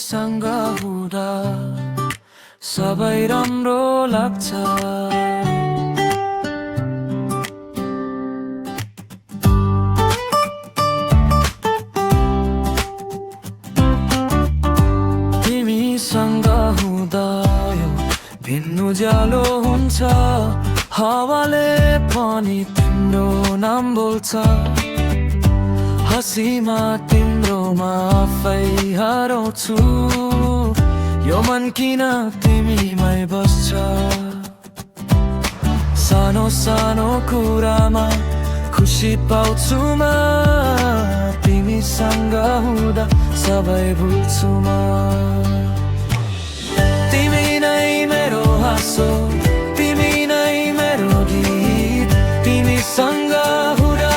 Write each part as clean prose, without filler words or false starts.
तिमीसँग हुँदा सबै राम्रो लाग्छ। तिमीसँग हुँदा यो भिन्न उज्यालो हुन्छ, हावाले पनि तिम्रो नाम बोल्छ। हँसीमा तिम्रोमा आफै हराउँछु, यो मन किन तिमीमै बस्छ। सानो सानो कुरामा खुसी पाउँछु म, तिमीसँग हुँदा सबै भुल्छु म। तिमी नै मेरो हाँसो, तिमी नै मेरो गीत, तिमीसँग हुँदा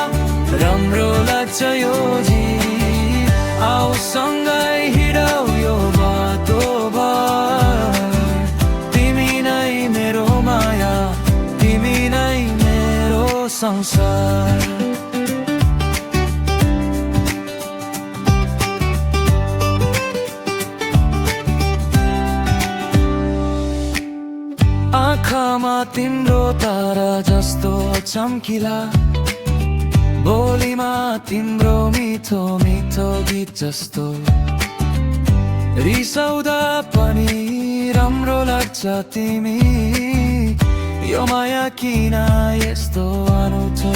राम्रो लाग्छ यो जीवन। आऊ सँगै हिँडौ यो बाटो भर, तिमी नै मेरो माया, तिमी नै मेरो संसार। आँखामा तिम्रो तारा जस्तो चम्किला, बोलीमा तिम्रो मिठो मिठो गीत जस्तो। रिसाउँदा पनि राम्रो लाग्छ तिमी, यो माया किन यस्तो अनौठो।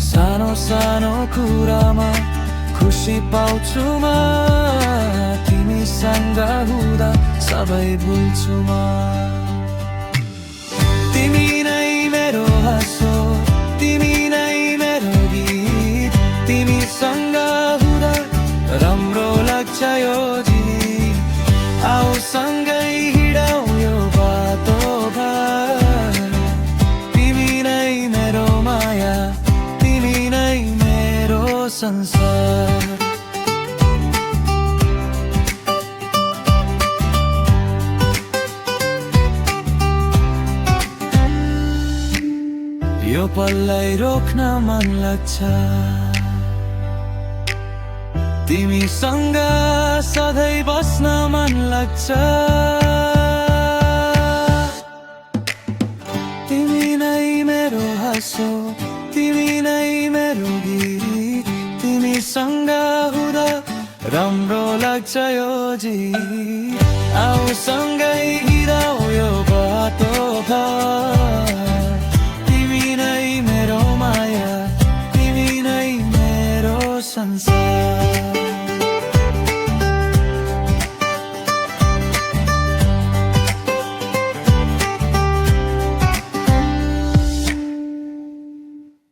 सानो सानो कुरामा खुसी पाउँछु म, तिमीसँग हुँदा सबै भुल्छु म। तिमी नै मेरो हाँसो, तिमी नै मेरो गीत, तिमीसँग हुँदा राम्रो लाग्छ यो जीवन। आऊ सँगै हिँडौ यो बाटो भर, तिमी नै मेरो माया, तिमी नै मेरो संसार। यो पललाई रोक्न मन लाग्छ, तिमीसँग सधैँ बस्न मन लाग्छ। तिमी नै मेरो हाँसो, तिमी नै मेरो गीत, तिमीसँग हुँदा राम्रो लाग्छ यो जीवन। आऊ सँगै हिँडौ यो बाटो भर, तिमी नै मेरो माया, तिमी नै मेरो संसार।